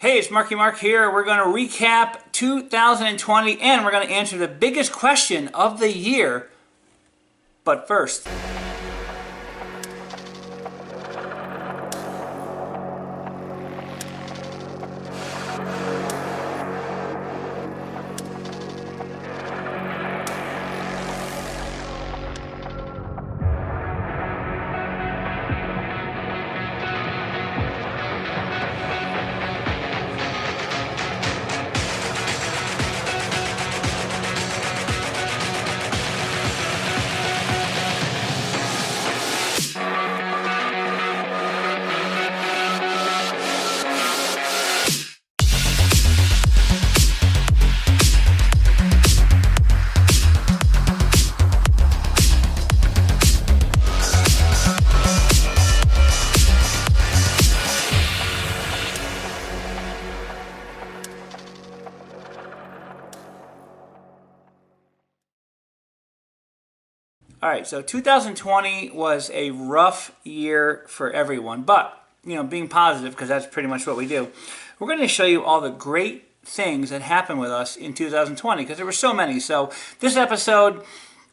Hey, it's Marky Mark here. We're going to recap 2020 and we're going to answer the biggest question of the year. But first, all right, so 2020 was a rough year for everyone, but being positive, because that's pretty much what we do. We're going to show you all the great things that happened with us in 2020 because there were so many. So this episode,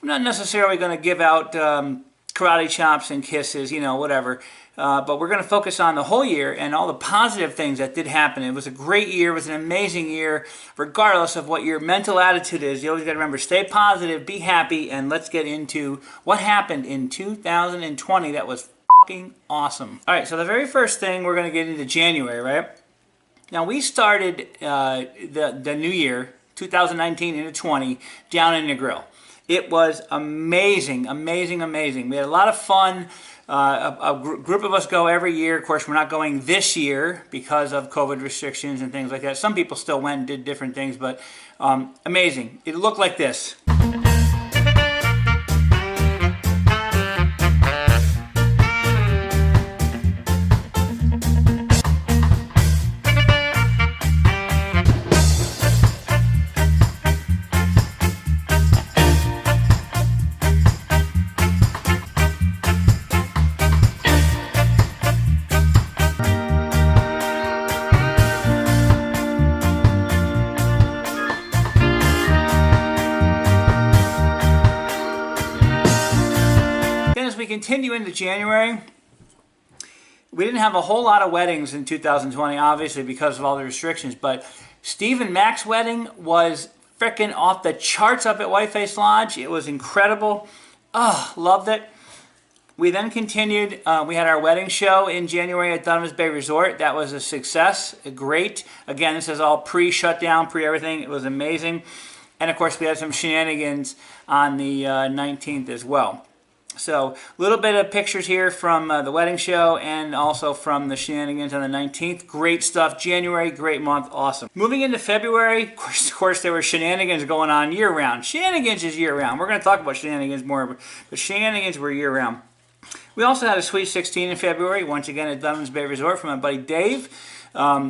I'm not necessarily going to give out karate chops and kisses, whatever. But we're going to focus on the whole year and all the positive things that did happen. It was a great year. It was an amazing year, regardless of what your mental attitude is. You always got to remember, stay positive, be happy, and let's get into what happened in 2020 that was fucking awesome. All right, so the very first thing, we're going to get into January, right? Now, we started the new year, 2019 into 20, down in the grill. It was amazing, amazing, amazing. We had a lot of fun. A group of us go every year. Of course, we're not going this year because of COVID restrictions and things like that. Some people still went and did different things, but amazing. It looked like this. As we continue into January, we didn't have a whole lot of weddings in 2020, obviously, because of all the restrictions, but Steve and Mac's wedding was freaking off the charts up at Whiteface Lodge. It was incredible. Oh, loved it. We then continued. We had our wedding show in January at Dunham's Bay Resort. That was a success. Great. Again, this is all pre-shutdown, pre-everything. It was amazing. And, of course, we had some shenanigans on the 19th as well. So a little bit of pictures here from the wedding show and also from the shenanigans on the 19th. Great stuff. January, great month. Awesome. Moving into February, of course, there were shenanigans going on year-round. Shenanigans is year-round. We're going to talk about shenanigans more, but shenanigans were year-round. We also had a Sweet 16 in February, once again at Dunham's Bay Resort for my buddy Dave,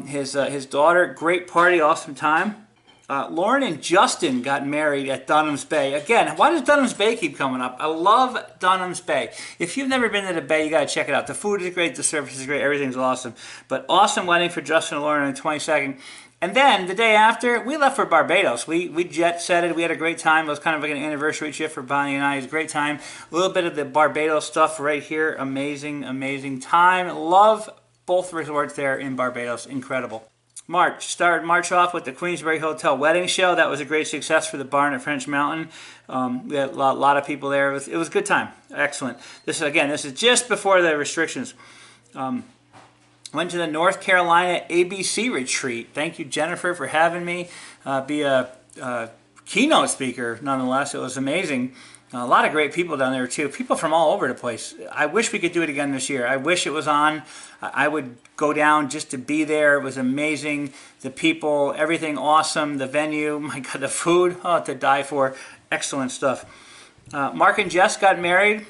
his daughter. Great party, awesome time. Lauren and Justin got married at Dunham's Bay. Again, why does Dunham's Bay keep coming up? I love Dunham's Bay. If you've never been to the Bay, you got to check it out. The food is great, the service is great, everything's awesome. But awesome wedding for Justin and Lauren on the 22nd. And then the day after, we left for Barbados. We jet-setted. We had a great time. It was kind of like an anniversary trip for Bonnie and I. It was a great time. A little bit of the Barbados stuff right here. Amazing, amazing time. Love both resorts there in Barbados. Incredible. Started March off with the Queensbury Hotel wedding show. That was a great success for the barn at French Mountain. We had a lot of people there. It was a good time. Excellent. This is just before the restrictions. Went to the North Carolina ABC retreat. Thank you, Jennifer, for having me be a keynote speaker. Nonetheless, it was amazing. A lot of great people down there too. People from all over the place. I wish we could do it again this year. I wish it was on. I would go down just to be there. It was amazing. The people, everything awesome. The venue, my God, the food, to die for. Excellent stuff. Mark and Jess got married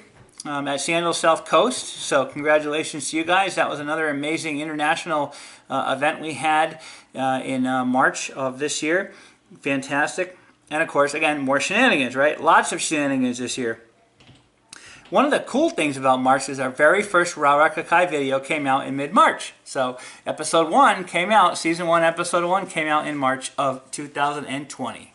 at Sandals South Coast. So congratulations to you guys. That was another amazing international event we had in March of this year. Fantastic. And of course, again, more shenanigans, right? Lots of shenanigans this year. One of the cool things about March is our very first Rarakaki video came out in mid-March. So episode 1 came out, season 1, episode 1 came out in March of 2020.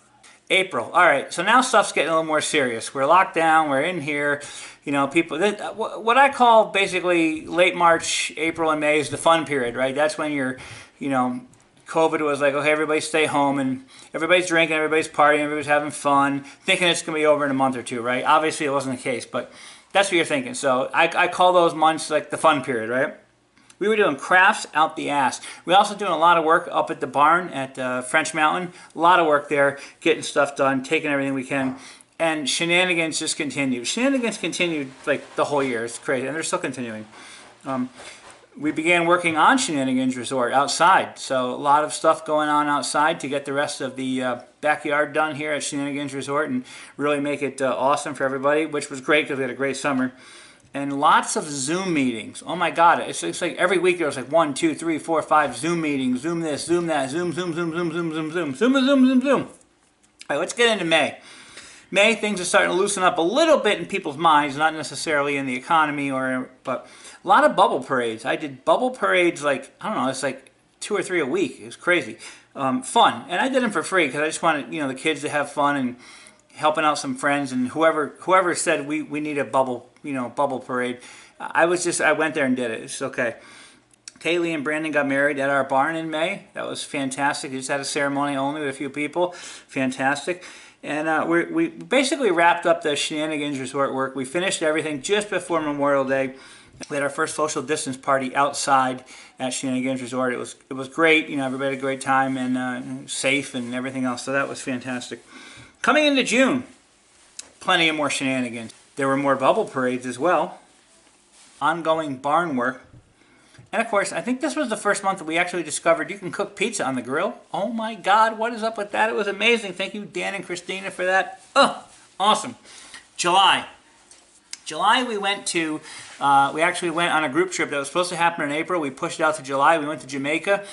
April. All right, so now stuff's getting a little more serious. We're locked down, we're in here. You know, people, what I call basically late March, April, and May is the fun period, right? That's when you're, you know, COVID was like, okay, everybody stay home, and everybody's drinking, everybody's partying, everybody's having fun, thinking it's going to be over in a month or two, right? Obviously, it wasn't the case, but that's what you're thinking. So I call those months like the fun period, right? We were doing crafts out the ass. We also doing a lot of work up at the barn at French Mountain. A lot of work there, getting stuff done, taking everything we can. And shenanigans just continued. Shenanigans continued like the whole year. It's crazy, and they're still continuing. We began working on Shenanigans Resort outside. So a lot of stuff going on outside to get the rest of the backyard done here at Shenanigans Resort and really make it awesome for everybody, which was great because we had a great summer. And lots of Zoom meetings. Oh my God, it's like every week there was like 1, 2, 3, 4, 5 Zoom meetings. Zoom this, Zoom that, Zoom, Zoom, Zoom, Zoom, Zoom, Zoom, Zoom, Zoom, Zoom, Zoom, Zoom. All right, let's get into May. May, things are starting to loosen up a little bit in people's minds, not necessarily in the economy, but a lot of bubble parades. I did bubble parades like, I don't know, it's like 2 or 3 a week. It was crazy. Fun. And I did them for free because I just wanted, you know, the kids to have fun and helping out some friends, and whoever said we need a bubble parade. I went there and did it. It's okay. Kaylee and Brandon got married at our barn in May. That was fantastic. We just had a ceremony only with a few people. Fantastic. And we basically wrapped up the Shenanigans Resort work. We finished everything just before Memorial Day. We had our first social distance party outside at Shenanigans Resort. It was great. You know, everybody had a great time and safe and everything else. So that was fantastic. Coming into June, plenty of more shenanigans. There were more bubble parades as well. Ongoing barn work. And of course, I think this was the first month that we actually discovered you can cook pizza on the grill. Oh my God, what is up with that? It was amazing. Thank you, Dan and Christina, for that. Oh, awesome. July. July we went to, we actually went on a group trip that was supposed to happen in April. We pushed it out to July. We went to Jamaica.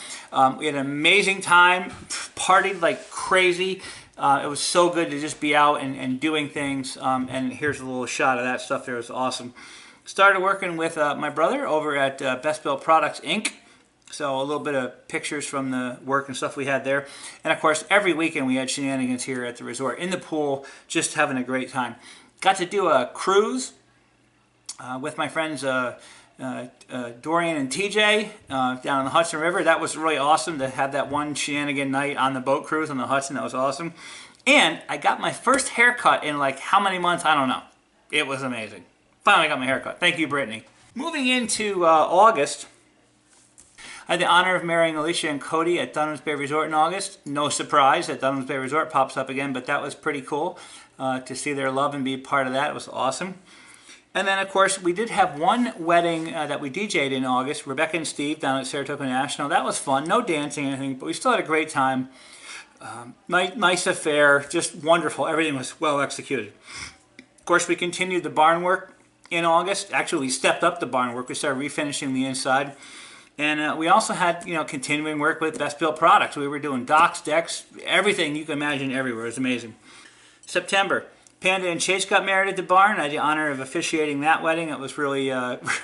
We had an amazing time, partied like crazy. It was so good to just be out and doing things. And here's a little shot of that stuff there. It was awesome. Started working with my brother over at Best Built Products, Inc. So a little bit of pictures from the work and stuff we had there. And of course, every weekend we had shenanigans here at the resort, in the pool, just having a great time. Got to do a cruise with my friends Dorian and TJ down on the Hudson River. That was really awesome to have that one shenanigan night on the boat cruise on the Hudson. That was awesome. And I got my first haircut in like how many months? I don't know. It was amazing. Finally got my haircut. Thank you, Brittany. Moving into August, I had the honor of marrying Alicia and Cody at Dunham's Bay Resort in August. No surprise that Dunham's Bay Resort pops up again, but that was pretty cool to see their love and be a part of that. It was awesome. And then, of course, we did have one wedding that we DJ'd in August, Rebecca and Steve down at Saratoga National. That was fun. No dancing or anything, but we still had a great time. Nice affair, just wonderful. Everything was well executed. Of course, we continued the barn work in August. Actually, we stepped up the barn work. We started refinishing the inside. And we also had, you know, continuing work with Best Built Products. We were doing docks, decks, everything you can imagine everywhere. It was amazing. September, Panda and Chase got married at the barn. I had the honor of officiating that wedding. It was really,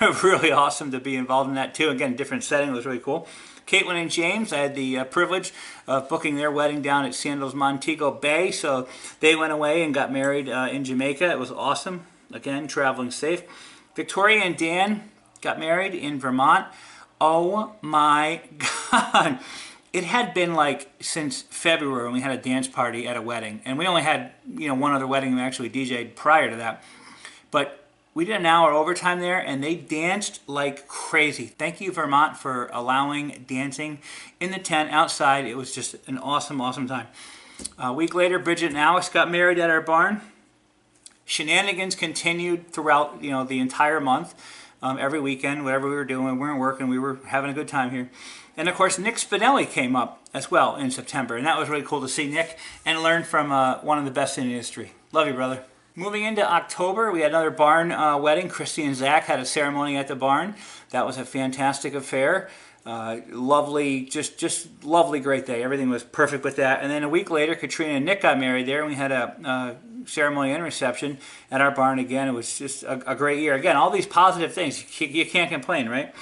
really awesome to be involved in that too. Again, different setting. It was really cool. Caitlin and James, I had the privilege of booking their wedding down at Sandals Montego Bay. So they went away and got married in Jamaica. It was awesome. Again, traveling safe. Victoria and Dan got married in Vermont. Oh my God. It had been like since February when we had a dance party at a wedding. And we only had, you know, one other wedding we actually DJ'd prior to that. But we did an hour overtime there and they danced like crazy. Thank you, Vermont, for allowing dancing in the tent outside. It was just an awesome, awesome time. A week later, Bridget and Alex got married at our barn. Shenanigans continued throughout, you know, the entire month. Every weekend, whatever we were doing, we weren't working, we were having a good time here. And of course, Nick Spinelli came up as well in September, and that was really cool to see Nick and learn from one of the best in the industry. Love you, brother. Moving into October, we had another barn wedding. Christy and Zach had a ceremony at the barn. That was a fantastic affair. Lovely, just lovely, great day. Everything was perfect with that. And then a week later, Katrina and Nick got married there, and we had a ceremony and reception at our barn again. It was just a great year. Again, all these positive things. You can't complain, right?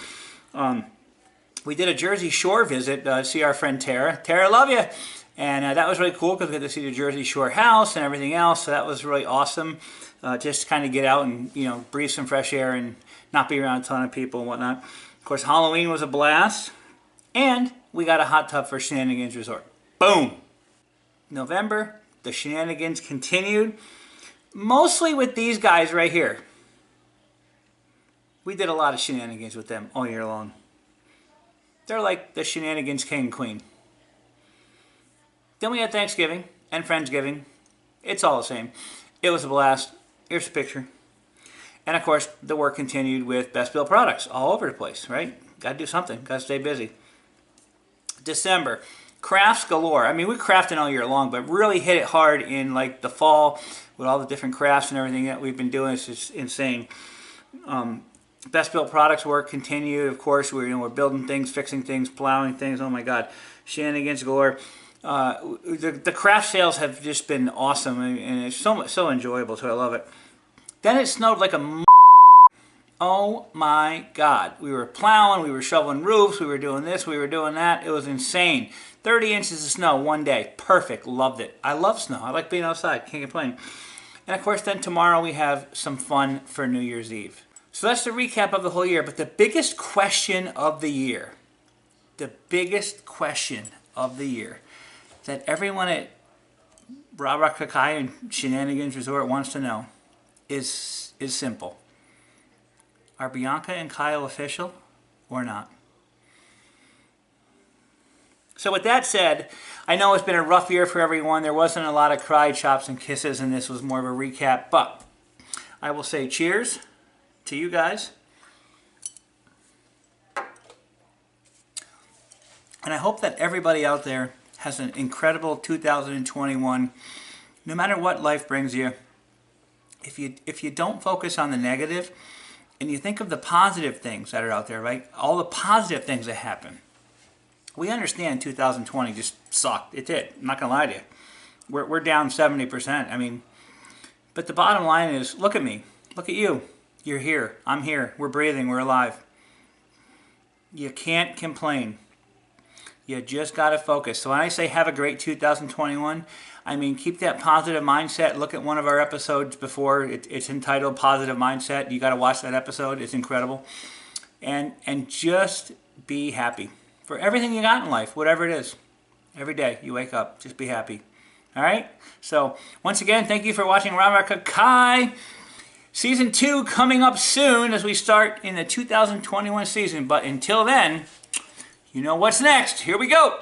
We did a Jersey Shore visit, see our friend Tara. Tara, love you. And that was really cool because we got to see the Jersey Shore house and everything else. So that was really awesome. Just kind of get out and, breathe some fresh air and not be around a ton of people and whatnot. Of course, Halloween was a blast. And we got a hot tub for Shenanigans Resort. Boom! November, the shenanigans continued. Mostly with these guys right here. We did a lot of shenanigans with them all year long. They're like the shenanigans king and queen. Then we had Thanksgiving and Friendsgiving. It's all the same. It was a blast. Here's a picture. And of course, the work continued with Best Built products all over the place, right? Got to do something. Got to stay busy. December, crafts galore. I mean, we're crafting all year long, but really hit it hard in like the fall with all the different crafts and everything that we've been doing. It's just insane. Best Built products work continued. Of course, we're building things, fixing things, plowing things. Oh my God, shenanigans galore. The craft sales have just been awesome, and it's so enjoyable. So I love it. Then it snowed like a. Oh my God. We were plowing, we were shoveling roofs, we were doing this, we were doing that. It was insane. 30 inches of snow one day. Perfect. Loved it. I love snow. I like being outside. Can't complain. And of course, then tomorrow we have some fun for New Year's Eve. So that's the recap of the whole year. But the biggest question of the year, that everyone at Rarakaki and Shenanigans Resort wants to know is simple. Are Bianca and Kyle official or not? So with that said, I know it's been a rough year for everyone. There wasn't a lot of cry, chops, and kisses, and this was more of a recap. But I will say cheers to you guys. And I hope that everybody out there has an incredible 2021. No matter what life brings you, if you don't focus on the negative, and you think of the positive things that are out there, right? All the positive things that happen. We understand 2020 just sucked. It did. I'm not going to lie to you. We're down 70%. I mean, but the bottom line is, look at me. Look at you. You're here. I'm here. We're breathing. We're alive. You can't complain. You just got to focus. So when I say have a great 2021, I mean, keep that positive mindset. Look at one of our episodes before. It's entitled Positive Mindset. You got to watch that episode. It's incredible. And just be happy for everything you got in life, whatever it is. Every day you wake up, just be happy. All right? So once again, thank you for watching Rarakaki. Season 2 coming up soon as we start in the 2021 season. But until then, you know what's next. Here we go.